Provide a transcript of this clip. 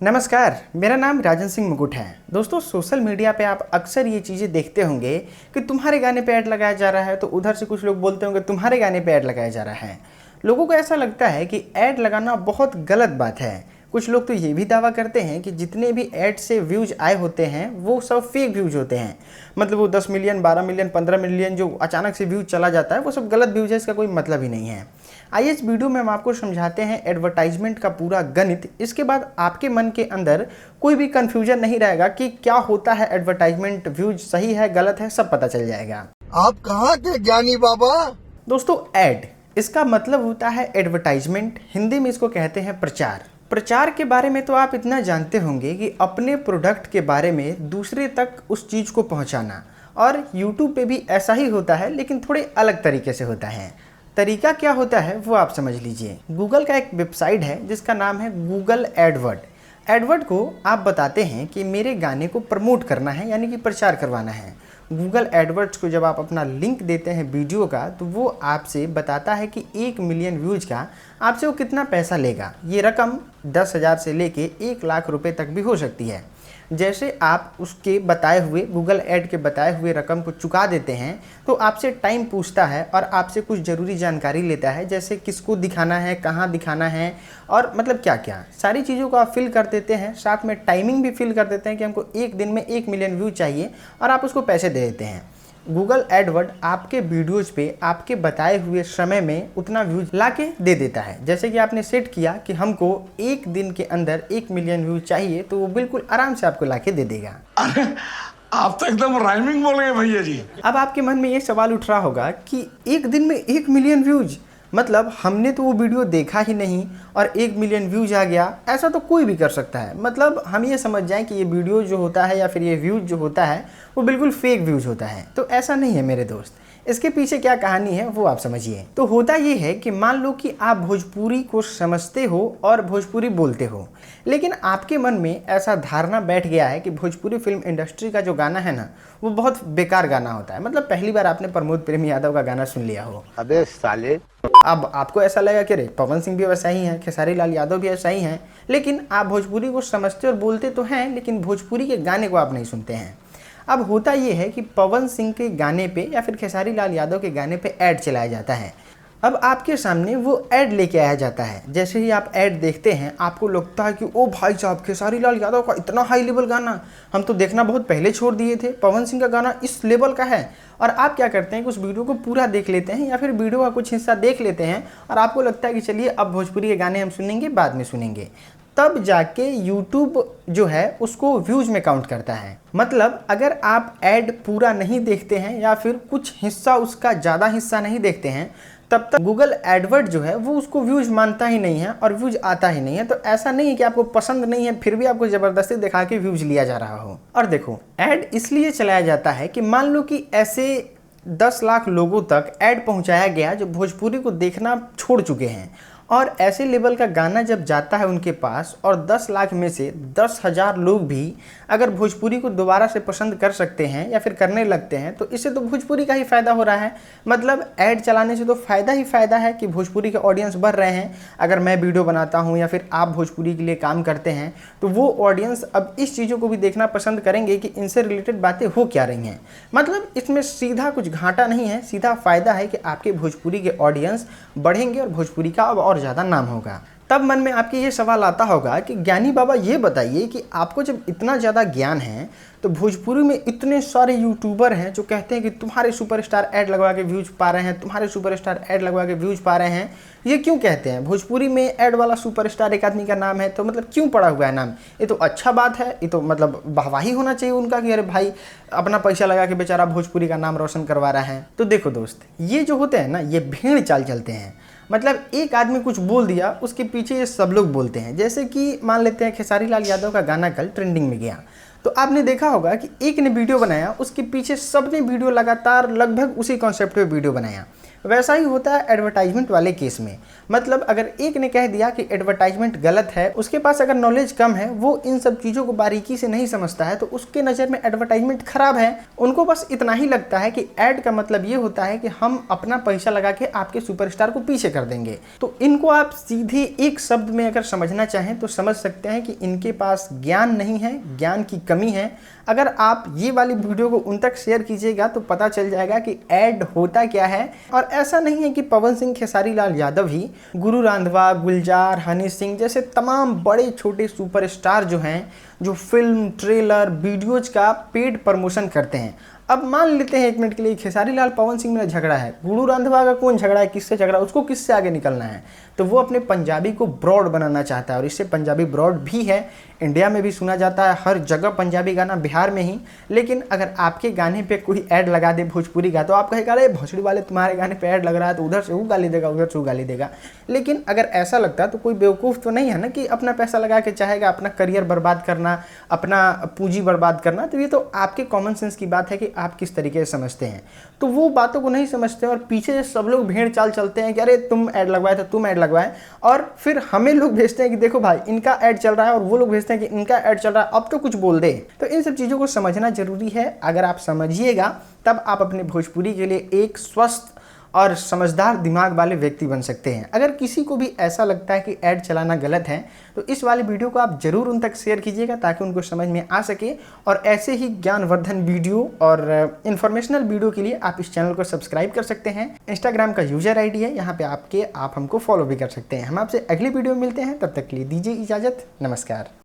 नमस्कार, मेरा नाम राजन सिंह मुकुट है। दोस्तों, सोशल मीडिया पे आप अक्सर ये चीज़ें देखते होंगे कि तुम्हारे गाने पे ऐड लगाया जा रहा है, तो उधर से कुछ लोग बोलते होंगे तुम्हारे गाने पे ऐड लगाया जा रहा है। लोगों को ऐसा लगता है कि ऐड लगाना बहुत गलत बात है। कुछ लोग तो ये भी दावा करते हैं कि जितने भी ऐड से व्यूज़ आए होते हैं वो सब फेक व्यूज़ होते हैं। मतलब वो 10 मिलियन, 12 मिलियन, 15 मिलियन जो अचानक से व्यूज़ चला जाता है वो सब गलत व्यूज़ है, इसका कोई मतलब ही नहीं है। आइए इस वीडियो में हम आपको समझाते हैं एडवर्टाइजमेंट का पूरा गणित। इसके बाद आपके मन के अंदर कोई भी कंफ्यूजन नहीं रहेगा कि क्या होता है एडवर्टाइजमेंट, व्यूज सही है गलत है, सब पता चल जाएगा। आप कहाँ के ज्ञानी बाबा? दोस्तों, एड इसका मतलब होता है एडवर्टाइजमेंट। हिंदी में इसको कहते हैं प्रचार। प्रचार के बारे में तो आप इतना जानते होंगे कि अपने प्रोडक्ट के बारे में दूसरे तक उस चीज़ को पहुंचाना। और यूट्यूब पे भी ऐसा ही होता है, लेकिन थोड़े अलग तरीके से होता है। तरीका क्या होता है वो आप समझ लीजिए। गूगल का एक वेबसाइट है जिसका नाम है गूगल एडवर्ड। एडवर्ड को आप बताते हैं कि मेरे गाने को प्रमोट करना है, यानी कि प्रचार करवाना है। गूगल एडवर्ड्स को जब आप अपना लिंक देते हैं वीडियो का, तो वो आपसे बताता है कि 1 मिलियन व्यूज का आपसे वो कितना पैसा लेगा। ये रकम 10,000 से लेके 1 लाख रुपए तक भी हो सकती है। जैसे आप उसके बताए हुए, गूगल ऐड के बताए हुए रकम को चुका देते हैं, तो आपसे टाइम पूछता है और आपसे कुछ ज़रूरी जानकारी लेता है, जैसे किसको दिखाना है, कहाँ दिखाना है, और मतलब क्या क्या सारी चीज़ों को आप फिल कर देते हैं। साथ में टाइमिंग भी फिल कर देते हैं कि हमको 1 दिन में 1 मिलियन व्यू चाहिए, और आप उसको पैसे दे देते हैं। गूगल एडवर्ड आपके वीडियोज़ पे आपके बताए हुए समय में उतना व्यूज ला के दे देता है। जैसे कि आपने सेट किया कि हमको 1 दिन के अंदर 1 मिलियन व्यूज चाहिए, तो वो बिल्कुल आराम से आपको ला के दे देगा। अरे आप तो एकदम राइमिंग बोल गए भैया जी। अब आपके मन में ये सवाल उठ रहा होगा कि 1 दिन में 1 मिलियन व्यूज, मतलब हमने तो वो वीडियो देखा ही नहीं और 1 मिलियन व्यूज आ गया। ऐसा तो कोई भी कर सकता है। मतलब हम ये समझ जाएं कि ये वीडियो जो होता है या फिर ये व्यूज जो होता है वो बिल्कुल फेक व्यूज होता है। तो ऐसा नहीं है मेरे दोस्त। इसके पीछे क्या कहानी है वो आप समझिए। तो होता ये है कि मान लो कि आप भोजपुरी को समझते हो और भोजपुरी बोलते हो, लेकिन आपके मन में ऐसा धारणा बैठ गया है कि भोजपुरी फिल्म इंडस्ट्री का जो गाना है ना, वो बहुत बेकार गाना होता है। मतलब पहली बार आपने प्रमोद प्रेम यादव का गाना सुन लिया हो। अबे साले, अब आपको ऐसा लगेगा कि अरे पवन सिंह भी वैसा ही है, खेसारी लाल यादव भी ऐसा ही है। लेकिन आप भोजपुरी को समझते और बोलते तो हैं, लेकिन भोजपुरी के गाने को आप नहीं सुनते हैं। अब होता ये है कि पवन सिंह के गाने पे या फिर खेसारी लाल यादव के गाने पे ऐड चलाया जाता है। अब आपके सामने वो ऐड लेके आया जाता है। जैसे ही आप ऐड देखते हैं, आपको लगता है कि ओ भाई साहब, खेसारी लाल यादव का इतना हाई लेवल गाना हम तो देखना बहुत पहले छोड़ दिए थे, पवन सिंह का गाना इस लेवल का है। और आप क्या करते हैं कि उस वीडियो को पूरा देख लेते हैं या फिर वीडियो का कुछ हिस्सा देख लेते हैं, और आपको लगता है कि चलिए अब भोजपुरी के गाने हम सुनेंगे, बाद में सुनेंगे। तब जाके YouTube जो है उसको व्यूज में काउंट करता है। मतलब अगर आप ऐड पूरा नहीं देखते हैं या फिर कुछ हिस्सा, उसका ज़्यादा हिस्सा नहीं देखते हैं, तब तक गूगल एडवर्ड जो है वो उसको व्यूज मानता ही नहीं है और व्यूज आता ही नहीं है। तो ऐसा नहीं है कि आपको पसंद नहीं है फिर भी आपको ज़बरदस्ती दिखा के व्यूज लिया जा रहा हो। और देखो, ऐड इसलिए चलाया जाता है कि मान लो कि ऐसे 10 लाख लोगों तक ऐड पहुंचाया गया जो भोजपुरी को देखना छोड़ चुके हैं, और ऐसे लेवल का गाना जब जाता है उनके पास, और 10 लाख में से 10,000 लोग भी अगर भोजपुरी को दोबारा से पसंद कर सकते हैं या फिर करने लगते हैं, तो इससे तो भोजपुरी का ही फ़ायदा हो रहा है। मतलब ऐड चलाने से तो फ़ायदा ही फ़ायदा है कि भोजपुरी के ऑडियंस बढ़ रहे हैं। अगर मैं वीडियो बनाता हूं या फिर आप भोजपुरी के लिए काम करते हैं, तो वो ऑडियंस अब इस चीज़ों को भी देखना पसंद करेंगे कि इनसे रिलेटेड बातें हो क्या रही हैं। मतलब इसमें सीधा कुछ घाटा नहीं है, सीधा फ़ायदा है कि आपके भोजपुरी के ऑडियंस बढ़ेंगे और भोजपुरी का अब और ज़्यादा नाम होगा। तब मन में आपके ये सवाल आता होगा कि ज्ञानी बाबा ये बताइए कि आपको जब इतना ज़्यादा ज्ञान है, तो भोजपुरी में इतने सारे यूट्यूबर हैं जो कहते हैं कि तुम्हारे सुपरस्टार ऐड लगवा के व्यूज पा रहे हैं, तुम्हारे सुपरस्टार ऐड लगवा के व्यूज पा रहे हैं। ये क्यों कहते हैं? भोजपुरी में ऐड वाला सुपरस्टार एक आदमी का नाम है, तो मतलब क्यों पड़ा हुआ है नाम? ये तो अच्छा बात है, ये तो मतलब वाहवाही होना चाहिए उनका कि अरे भाई अपना पैसा लगा के बेचारा भोजपुरी का नाम रोशन करवा रहा है। तो देखो दोस्त, ये जो होते हैं ना, ये भेड़ चाल चलते हैं। मतलब एक आदमी कुछ बोल दिया, उसके पीछे ये सब लोग बोलते हैं। जैसे कि मान लेते हैं खेसारी लाल यादव का गाना कल ट्रेंडिंग में गया, तो आपने देखा होगा कि एक ने वीडियो बनाया, उसके पीछे सब ने वीडियो लगातार लगभग उसी कॉन्सेप्ट पे वीडियो बनाया। वैसा ही होता है एडवर्टाइजमेंट वाले केस में। मतलब अगर एक ने कह दिया कि एडवर्टाइजमेंट गलत है, उसके पास अगर नॉलेज कम है, वो इन सब चीज़ों को बारीकी से नहीं समझता है, तो उसके नज़र में एडवर्टाइजमेंट खराब है। उनको बस इतना ही लगता है कि ऐड का मतलब ये होता है कि हम अपना पैसा लगा के आपके सुपरस्टार को पीछे कर देंगे। तो इनको आप सीधे एक शब्द में अगर समझना चाहें तो समझ सकते हैं कि इनके पास ज्ञान नहीं है, ज्ञान की कमी है। अगर आप ये वाली वीडियो को उन तक शेयर कीजिएगा तो पता चल जाएगा कि ऐड होता क्या है। और ऐसा नहीं है कि पवन सिंह, खेसारी लाल यादव ही, गुरु रांधवा, गुलजार, हनी सिंह जैसे तमाम बड़े छोटे सुपरस्टार जो हैं, जो फिल्म, ट्रेलर, वीडियोज का पेड प्रमोशन करते हैं। अब मान लेते हैं एक मिनट के लिए खेसारी लाल पवन सिंह में झगड़ा है, गुरु रांधवा का कौन झगड़ा है, किससे झगड़ा, उसको किससे आगे निकलना है, तो वो अपने पंजाबी को ब्रॉड बनाना चाहता है। और इससे पंजाबी ब्रॉड भी है, इंडिया में भी सुना जाता है, हर जगह पंजाबी गाना, बिहार में ही। लेकिन अगर आपके गाने पे कोई ऐड लगा दे भोजपुरी का, तो आप कहेगा अरे भोजपुरी वाले तुम्हारे गाने पे ऐड लग रहा है, तो उधर से वो गाली देगा, उधर से वो गाली देगा। लेकिन अगर ऐसा लगता है तो कोई बेवकूफ़ तो नहीं है ना कि अपना पैसा लगा के चाहेगा अपना करियर बर्बाद करना, अपना पूंजी बर्बाद करना। तो ये तो आपके कॉमन सेंस की बात है कि आप किस तरीके से समझते हैं। तो वो बातों को नहीं समझते और पीछे सब लोग भेड़ चाल चलते हैं कि अरे तुम ऐड लगवाए तो तुम ऐड लगवाए, और फिर हमें लोग भेजते हैं कि देखो भाई इनका ऐड चल रहा है, और वो लोग भेजते हैं कि इनका ऐड चल रहा है, अब तो कुछ बोल दे। तो इन सब चीज़ों को समझना जरूरी है। अगर आप समझिएगा तब आप अपने भोजपुरी के लिए एक स्वस्थ और समझदार दिमाग वाले व्यक्ति बन सकते हैं। अगर किसी को भी ऐसा लगता है कि ऐड चलाना गलत है तो इस वाली वीडियो को आप जरूर उन तक शेयर कीजिएगा ताकि उनको समझ में आ सके। और ऐसे ही ज्ञानवर्धन वीडियो और इन्फॉर्मेशनल वीडियो के लिए आप इस चैनल को सब्सक्राइब कर सकते हैं। इंस्टाग्राम का यूजर आईडी है, यहाँ पे आप हमको फॉलो भी कर सकते हैं। हम आपसे अगली वीडियो में मिलते हैं, तब तक के लिए दीजिए इजाज़त, नमस्कार।